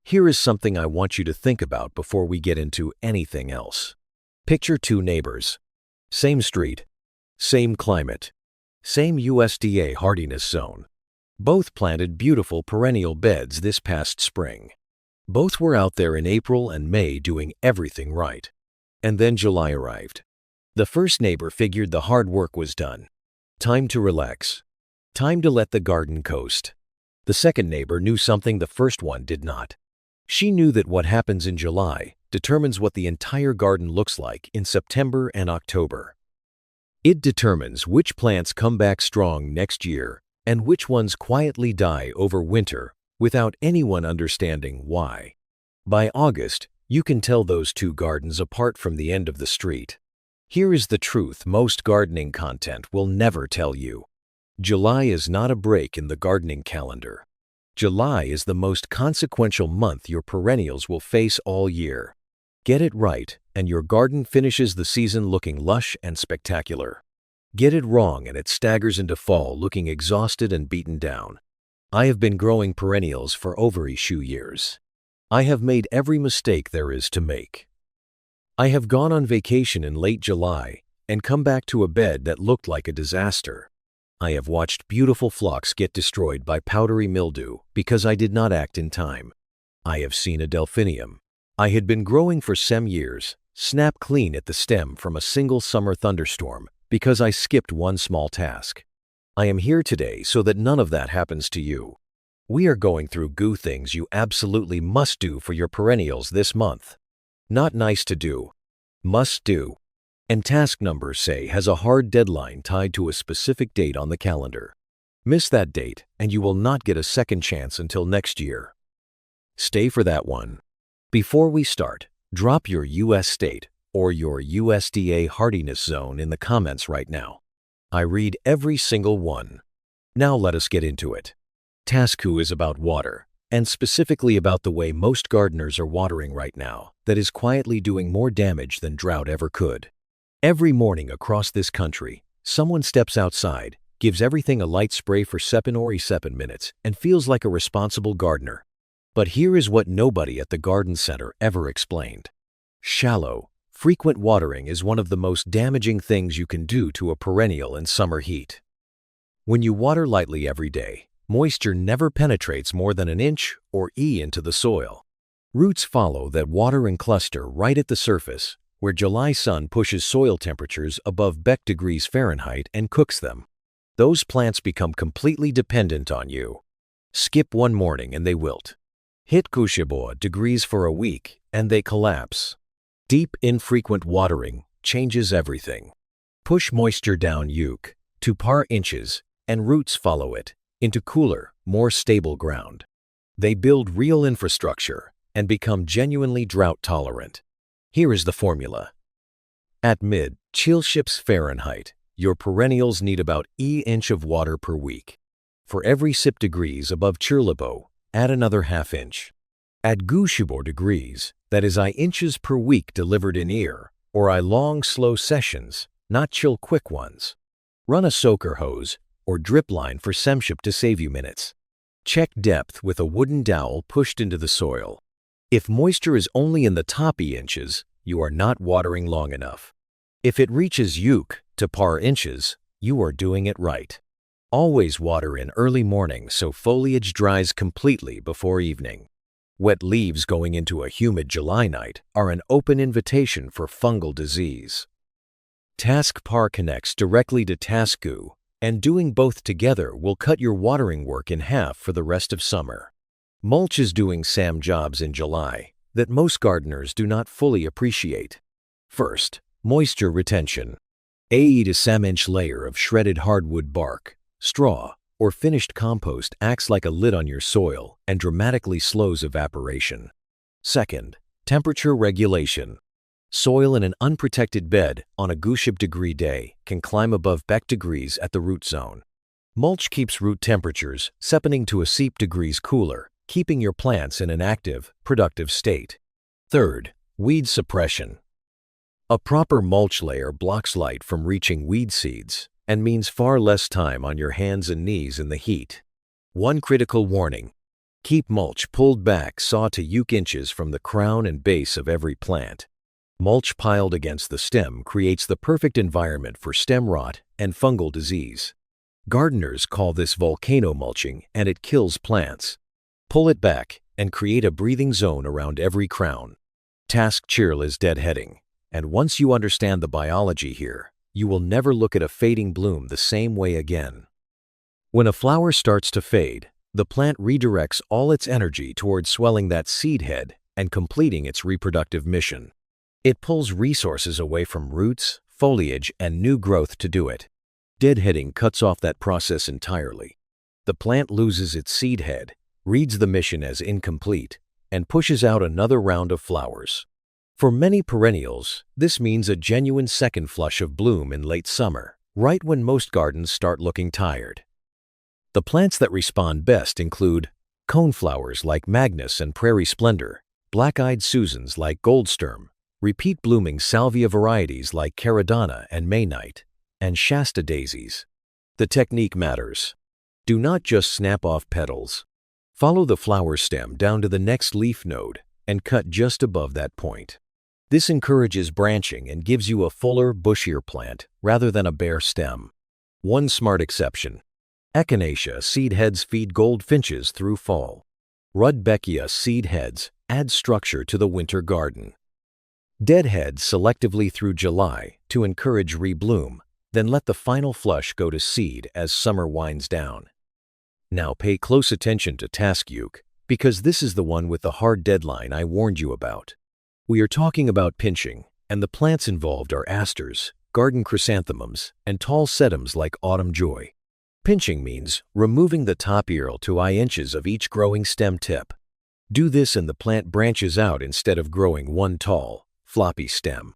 Here is something I want you to think about before we get into anything else. Picture two neighbors. Same street, same climate, same USDA hardiness zone. Both planted beautiful perennial beds this past spring. Both were out there in April and May doing everything right. And then July arrived. The first neighbor figured the hard work was done. Time to relax. Time to let the garden coast. The second neighbor knew something the first one did not. She knew that what happens in July determines what the entire garden looks like in September and October. It determines which plants come back strong next year and which ones quietly die over winter without anyone understanding why. By August, you can tell those two gardens apart from the end of the street. Here is the truth most gardening content will never tell you. July is not a break in the gardening calendar. July is the most consequential month your perennials will face all year. Get it right, and your garden finishes the season looking lush and spectacular. Get it wrong, and it staggers into fall looking exhausted and beaten down. I have been growing perennials for over 2 years. I have made every mistake there is to make. I have gone on vacation in late July and come back to a bed that looked like a disaster. I have watched beautiful phlox get destroyed by powdery mildew because I did not act in time. I have seen a delphinium I had been growing for some years snap clean at the stem from a single summer thunderstorm because I skipped one small task. I am here today so that none of that happens to you. We are going through things you absolutely must do for your perennials this month. Not nice to do, must do. And task number, say, has a hard deadline tied to a specific date on the calendar. Miss that date, and you will not get a second chance until next year. Stay for that one. Before we start, drop your US state or your USDA hardiness zone in the comments right now. I read every single one. Now let us get into it. Task 2 is about water, and specifically about the way most gardeners are watering right now that is quietly doing more damage than drought ever could. Every morning across this country, someone steps outside, gives everything a light spray for 7 or 7 minutes, and feels like a responsible gardener. But here is what nobody at the garden center ever explained. Shallow, frequent watering is one of the most damaging things you can do to a perennial in summer heat. When you water lightly every day, moisture never penetrates more than 1 inch or into the soil. Roots follow that water and cluster right at the surface, where July sun pushes soil temperatures above degrees Fahrenheit and cooks them. Those plants become completely dependent on you. Skip one morning and they wilt. Hit degrees for a week and they collapse. Deep, infrequent watering changes everything. Push moisture down to par inches, and roots follow it into cooler, more stable ground. They build real infrastructure and become genuinely drought tolerant. Here is the formula. At mid-Celsius Fahrenheit, your perennials need about inch of water per week. For every degrees above Chirlibo, add another ½ inch. At degrees, that is inches per week delivered in ear, or long slow sessions, not chill quick ones. Run a soaker hose or drip line for semship to save you minutes. Check depth with a wooden dowel pushed into the soil. If moisture is only in the top inches, you are not watering long enough. If it reaches to par inches, you are doing it right. Always water in early morning so foliage dries completely before evening. Wet leaves going into a humid July night are an open invitation for fungal disease. Task par connects directly to task 2, and doing both together will cut your watering work in half for the rest of summer. Mulch is doing some jobs in July that most gardeners do not fully appreciate. First, moisture retention. A to some inch layer of shredded hardwood bark, straw, or finished compost acts like a lid on your soil and dramatically slows evaporation. Second, temperature regulation. Soil in an unprotected bed on a degree day can climb above degrees at the root zone. Mulch keeps root temperatures setting to a degrees cooler, keeping your plants in an active, productive state. Third, weed suppression. A proper mulch layer blocks light from reaching weed seeds and means far less time on your hands and knees in the heat. One critical warning: Keep mulch pulled back saw to inches from the crown and base of every plant. Mulch piled against the stem creates the perfect environment for stem rot and fungal disease. Gardeners call this volcano mulching, and it kills plants. Pull it back and create a breathing zone around every crown. Task chill is deadheading, and once you understand the biology here, you will never look at a fading bloom the same way again. When a flower starts to fade, the plant redirects all its energy towards swelling that seed head and completing its reproductive mission. It pulls resources away from roots, foliage, and new growth to do it. Deadheading cuts off that process entirely. The plant loses its seed head, reads the mission as incomplete, and pushes out another round of flowers. For many perennials, this means a genuine second flush of bloom in late summer, right when most gardens start looking tired. The plants that respond best include coneflowers like Magnus and Prairie Splendor, black-eyed Susans like Goldsturm, repeat blooming salvia varieties like Caradonna and Maynite, and Shasta daisies. The technique matters. Do not just snap off petals. Follow the flower stem down to the next leaf node and cut just above that point. This encourages branching and gives you a fuller, bushier plant rather than a bare stem. One smart exception. Echinacea seed heads feed goldfinches through fall. Rudbeckia seed heads add structure to the winter garden. Deadhead selectively through July to encourage rebloom, then let the final flush go to seed as summer winds down. Now pay close attention to task uke, because this is the one with the hard deadline I warned you about. We are talking about pinching, and the plants involved are asters, garden chrysanthemums, and tall sedums like autumn joy. Pinching means removing the top ear to inches of each growing stem tip. Do this and the plant branches out instead of growing one tall, floppy stem.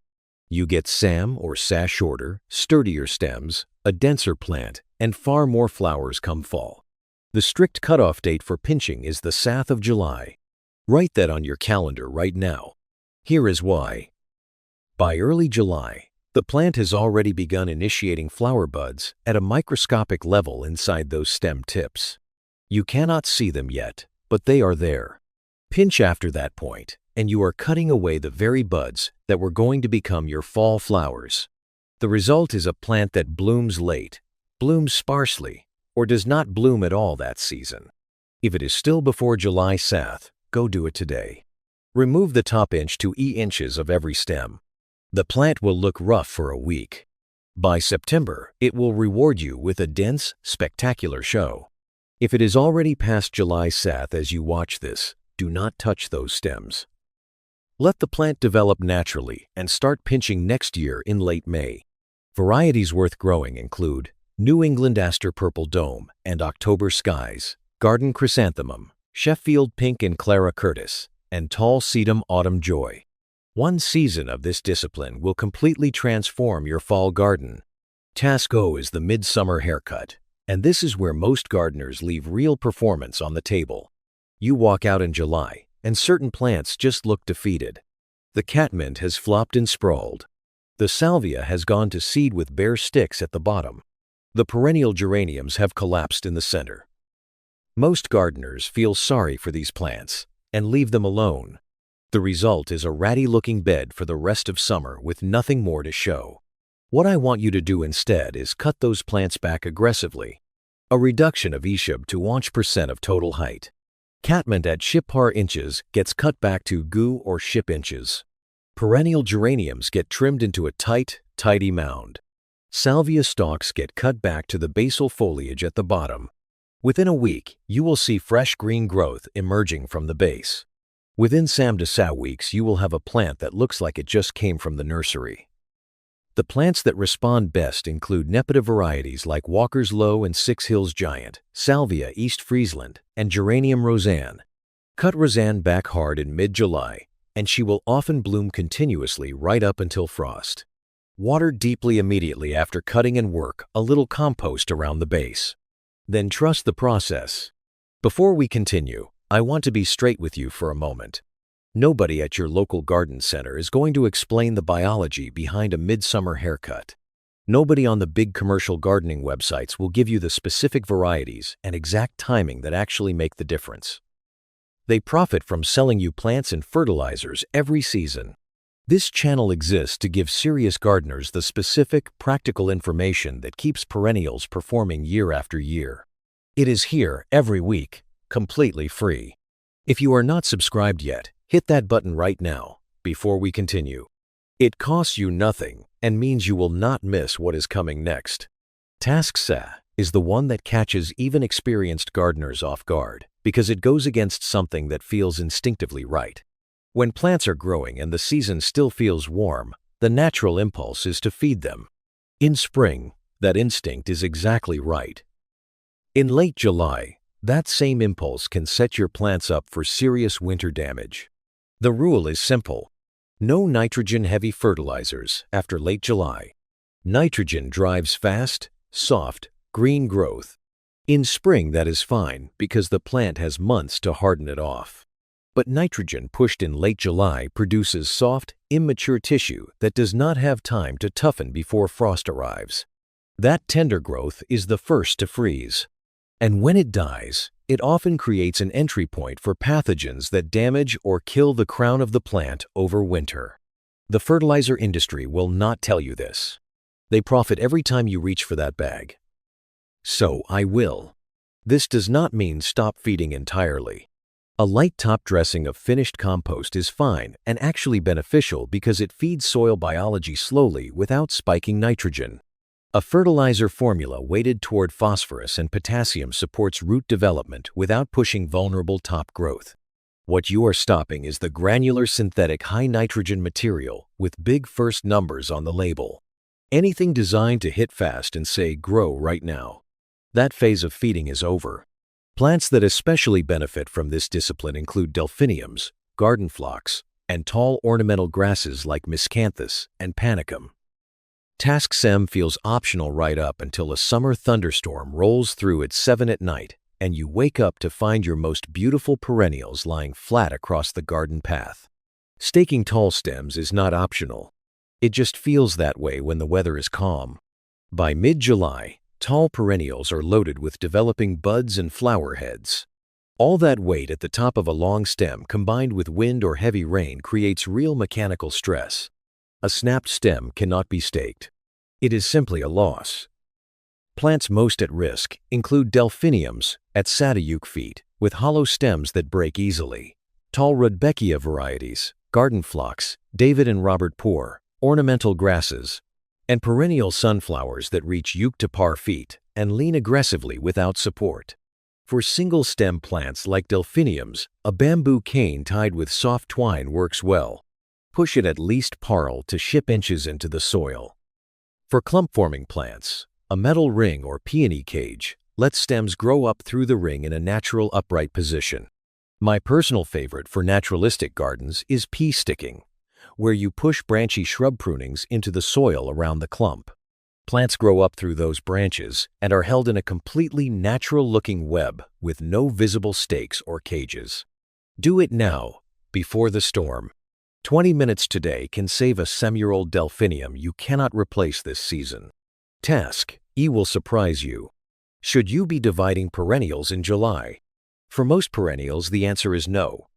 You get SAM or sash shorter, sturdier stems, a denser plant, and far more flowers come fall. The strict cutoff date for pinching is the 7th of July. Write that on your calendar right now. Here is why. By early July, the plant has already begun initiating flower buds at a microscopic level inside those stem tips. You cannot see them yet, but they are there. Pinch after that point, and you are cutting away the very buds that were going to become your fall flowers. The result is a plant that blooms late, blooms sparsely, or does not bloom at all that season. If it is still before July 7th, go do it today. Remove the top inch to inches of every stem. The plant will look rough for a week. By September, it will reward you with a dense, spectacular show. If it is already past July 7th as you watch this, do not touch those stems. Let the plant develop naturally and start pinching next year in late May. Varieties worth growing include New England Aster Purple Dome and October Skies, Garden Chrysanthemum, Sheffield Pink and Clara Curtis, and Tall Sedum Autumn Joy. One season of this discipline will completely transform your fall garden. Task O is the midsummer haircut, and this is where most gardeners leave real performance on the table. You walk out in July, and certain plants just look defeated. The catmint has flopped and sprawled. The salvia has gone to seed with bare sticks at the bottom. The perennial geraniums have collapsed in the center. Most gardeners feel sorry for these plants and leave them alone. The result is a ratty-looking bed for the rest of summer with nothing more to show. What I want you to do instead is cut those plants back aggressively. A reduction of Eshub to 1% of total height. Catmint at ship-par inches gets cut back to GU or ship inches. Perennial geraniums get trimmed into a tight, tidy mound. Salvia stalks get cut back to the basal foliage at the bottom. Within a week, you will see fresh green growth emerging from the base. Within Sam to Sa weeks, you will have a plant that looks like it just came from the nursery. The plants that respond best include Nepeta varieties like Walker's Low and Six Hills Giant, Salvia East Friesland, and Geranium Roseanne. Cut Roseanne back hard in mid-July, and she will often bloom continuously right up until frost. Water deeply immediately after cutting and work a little compost around the base. Then trust the process. Before we continue, I want to be straight with you for a moment. Nobody at your local garden center is going to explain the biology behind a midsummer haircut. Nobody on the big commercial gardening websites will give you the specific varieties and exact timing that actually make the difference. They profit from selling you plants and fertilizers every season. This channel exists to give serious gardeners the specific, practical information that keeps perennials performing year after year. It is here every week, completely free. If you are not subscribed yet, hit that button right now, before we continue. It costs you nothing and means you will not miss what is coming next. Task Sa is the one that catches even experienced gardeners off guard, because it goes against something that feels instinctively right. When plants are growing and the season still feels warm, the natural impulse is to feed them. In spring, that instinct is exactly right. In late July, that same impulse can set your plants up for serious winter damage. The rule is simple. No nitrogen-heavy fertilizers after late July. Nitrogen drives fast, soft, green growth. In spring, that is fine because the plant has months to harden it off. But nitrogen pushed in late July produces soft, immature tissue that does not have time to toughen before frost arrives. That tender growth is the first to freeze. And when it dies, it often creates an entry point for pathogens that damage or kill the crown of the plant over winter. The fertilizer industry will not tell you this. They profit every time you reach for that bag. So I will. This does not mean stop feeding entirely. A light top dressing of finished compost is fine and actually beneficial because it feeds soil biology slowly without spiking nitrogen. A fertilizer formula weighted toward phosphorus and potassium supports root development without pushing vulnerable top growth. What you are stopping is the granular synthetic high nitrogen material with big first numbers on the label. Anything designed to hit fast and say grow right now. That phase of feeding is over. Plants that especially benefit from this discipline include delphiniums, garden phlox, and tall ornamental grasses like miscanthus and panicum. Task Sem feels optional right up until a summer thunderstorm rolls through at 7 at night and you wake up to find your most beautiful perennials lying flat across the garden path. Staking tall stems is not optional. It just feels that way when the weather is calm. By mid-July, tall perennials are loaded with developing buds and flower heads. All that weight at the top of a long stem combined with wind or heavy rain creates real mechanical stress. A snapped stem cannot be staked. It is simply a loss. Plants most at risk include delphiniums at Sadayuk feet with hollow stems that break easily, tall Rudbeckia varieties, garden phlox, David and Robert Poor, ornamental grasses, and perennial sunflowers that reach Yucca feet and lean aggressively without support. For single-stem plants like delphiniums, a bamboo cane tied with soft twine works well. Push it at least parallel to ship inches into the soil. For clump-forming plants, a metal ring or peony cage lets stems grow up through the ring in a natural upright position. My personal favorite for naturalistic gardens is pea sticking, where you push branchy shrub prunings into the soil around the clump. Plants grow up through those branches and are held in a completely natural-looking web with no visible stakes or cages. Do it now, before the storm. 20 minutes today can save a sem-year-old delphinium you cannot replace this season. Task E will surprise you. Should you be dividing perennials in July? For most perennials, the answer is no.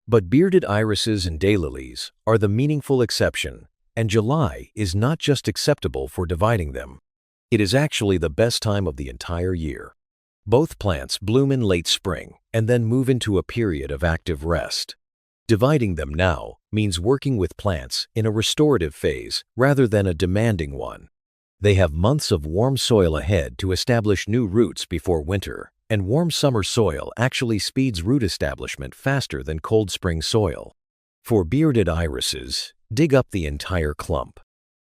But bearded irises and daylilies are the meaningful exception, and July is not just acceptable for dividing them. It is actually the best time of the entire year. Both plants bloom in late spring and then move into a period of active rest. Dividing them now means working with plants in a restorative phase rather than a demanding one. They have months of warm soil ahead to establish new roots before winter, and warm summer soil actually speeds root establishment faster than cold spring soil. For bearded irises, dig up the entire clump.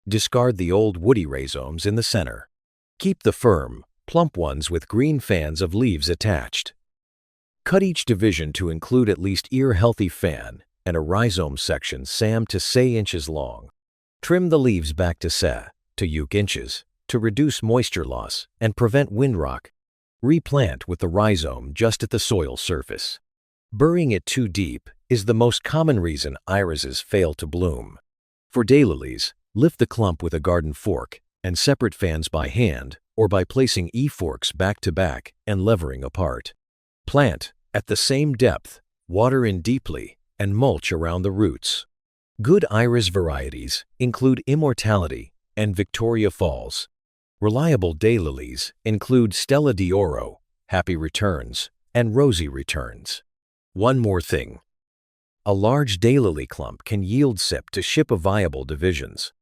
Discard the old woody rhizomes in the center. Keep the firm, plump ones with green fans of leaves attached. Cut each division to include at least ear-healthy fan and a rhizome section sam to say inches long. Trim the leaves back to sa to yuk inches to reduce moisture loss and prevent windrock. Replant with the rhizome just at the soil surface. Burying it too deep is the most common reason irises fail to bloom. For daylilies, lift the clump with a garden fork and separate fans by hand or by placing E-forks back to back and levering apart. Plant at the same depth Water in deeply, and mulch around the roots. Good iris varieties include Immortality and Victoria Falls. Reliable daylilies include Stella d'Oro, Happy Returns, and Rosy Returns. One more thing. A large daylily clump can yield sip to ship a viable divisions.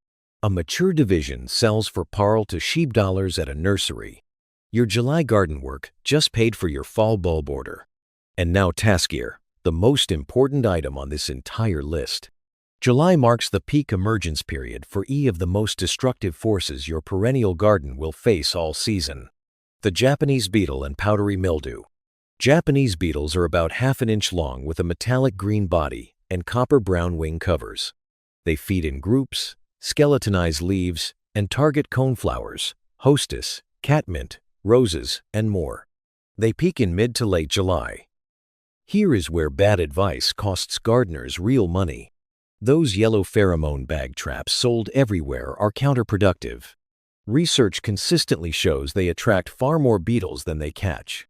A mature division sells for parl to sheep dollars at a nursery. Your July garden work just paid for your fall bulb order. And now task gear, the most important item on this entire list. July marks the peak emergence period for of the most destructive forces your perennial garden will face all season. The Japanese beetle and powdery mildew. Japanese beetles are about half an inch long with a metallic green body and copper-brown wing covers. They feed in groups, skeletonize leaves, and target coneflowers, hostess, catmint, roses, and more. They peak in mid to late July. Here is where bad advice costs gardeners real money. Those yellow pheromone bag traps sold everywhere are counterproductive. Research consistently shows they attract far more beetles than they catch.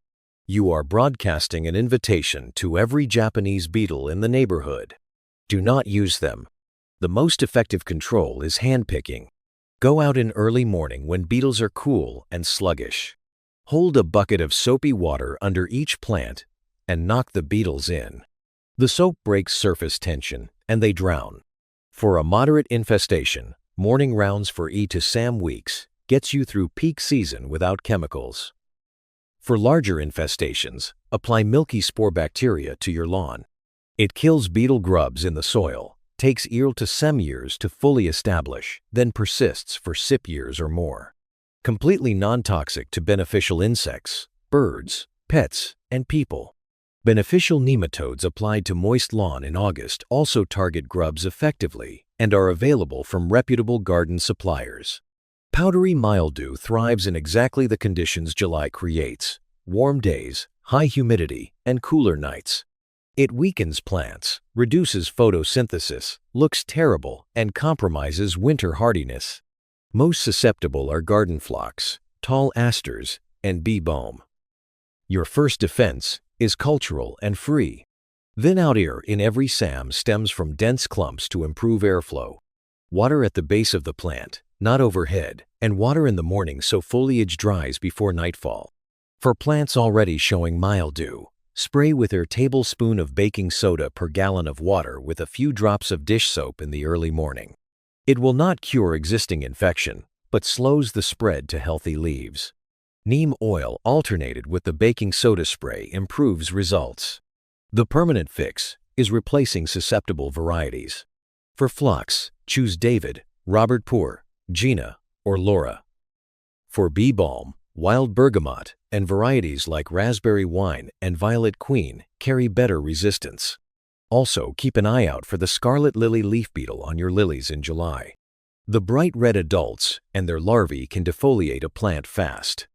You are broadcasting an invitation to every Japanese beetle in the neighborhood. Do not use them. The most effective control is handpicking. Go out in early morning when beetles are cool and sluggish. Hold a bucket of soapy water under each plant and knock the beetles in. The soap breaks surface tension and they drown. For a moderate infestation, morning rounds for to Sam weeks gets you through peak season without chemicals. For larger infestations, apply milky spore bacteria to your lawn. It kills beetle grubs in the soil, takes to sem years to fully establish, then persists for sip years or more. Completely non-toxic to beneficial insects, birds, pets, and people. Beneficial nematodes applied to moist lawn in August also target grubs effectively and are available from reputable garden suppliers. Powdery mildew thrives in exactly the conditions July creates: warm days, high humidity, and cooler nights. It weakens plants, reduces photosynthesis, looks terrible, and compromises winter hardiness. Most susceptible are garden phlox, tall asters, and bee balm. Your first defense is cultural and free. Thin out air in every SAM stems from dense clumps to improve airflow. Water at the base of the plant, not overhead, and water in the morning so foliage dries before nightfall. For plants already showing mildew, spray with a tablespoon of baking soda per gallon of water with a few drops of dish soap in the early morning. It will not cure existing infection, but slows the spread to healthy leaves. Neem oil alternated with the baking soda spray improves results. The permanent fix is replacing susceptible varieties. For phlox, choose David, Robert Poor, Gina, or Laura. For bee balm, wild bergamot and varieties like raspberry wine and violet queen carry better resistance. Also, keep an eye out for the scarlet lily leaf beetle on your lilies in July. The bright red adults and their larvae can defoliate a plant fast.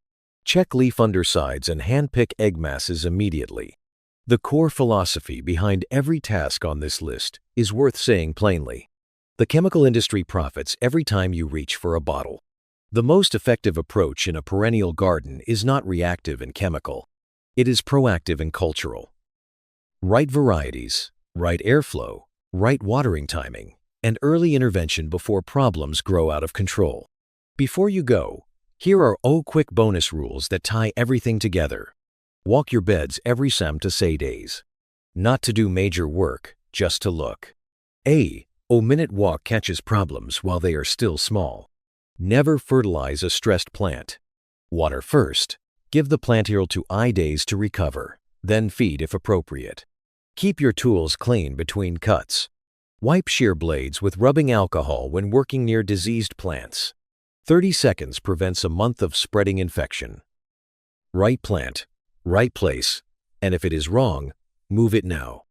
Check leaf undersides and handpick egg masses immediately. The core philosophy behind every task on this list is worth saying plainly. The chemical industry profits every time you reach for a bottle. The most effective approach in a perennial garden is not reactive and chemical. It is proactive and cultural. Right varieties, right airflow, right watering timing, and early intervention before problems grow out of control. Before you go, here are quick bonus rules that tie everything together. Walk your beds every Sam to say days. Not to do major work, just to look. Minute walk catches problems while they are still small. Never fertilize a stressed plant. Water first. Give the plant to days to recover, then feed if appropriate. Keep your tools clean between cuts. Wipe shear blades with rubbing alcohol when working near diseased plants. 30 seconds prevents a month of spreading infection. Right plant, right place, and if it is wrong, move it now.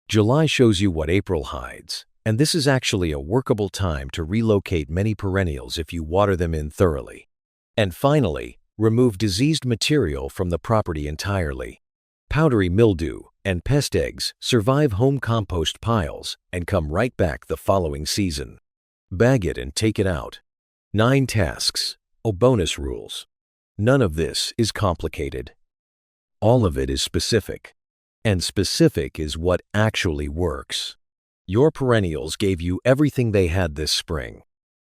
July shows you what April hides, and this is actually a workable time to relocate many perennials if you water them in thoroughly. And finally, remove diseased material from the property entirely. Powdery mildew and pest eggs survive home compost piles and come right back the following season. Bag it and take it out. 9 tasks, bonus rules. None of this is complicated. All of it is specific. And specific is what actually works. Your perennials gave you everything they had this spring.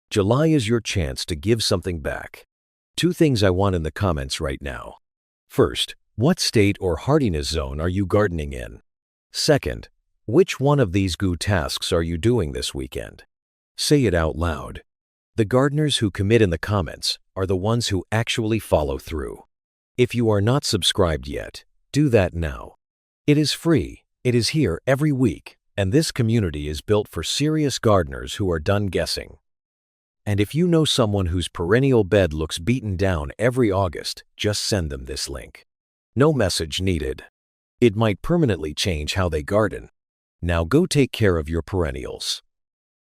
July is your chance to give something back. 2 things I want in the comments right now. First, what state or hardiness zone are you gardening in? Second, which one of these GU tasks are you doing this weekend? Say it out loud. The gardeners who commit in the comments are the ones who actually follow through. If you are not subscribed yet, do that now. It is free, it is here every week, and this community is built for serious gardeners who are done guessing. And if you know someone whose perennial bed looks beaten down every August, just send them this link. No message needed. It might permanently change how they garden. Now go take care of your perennials.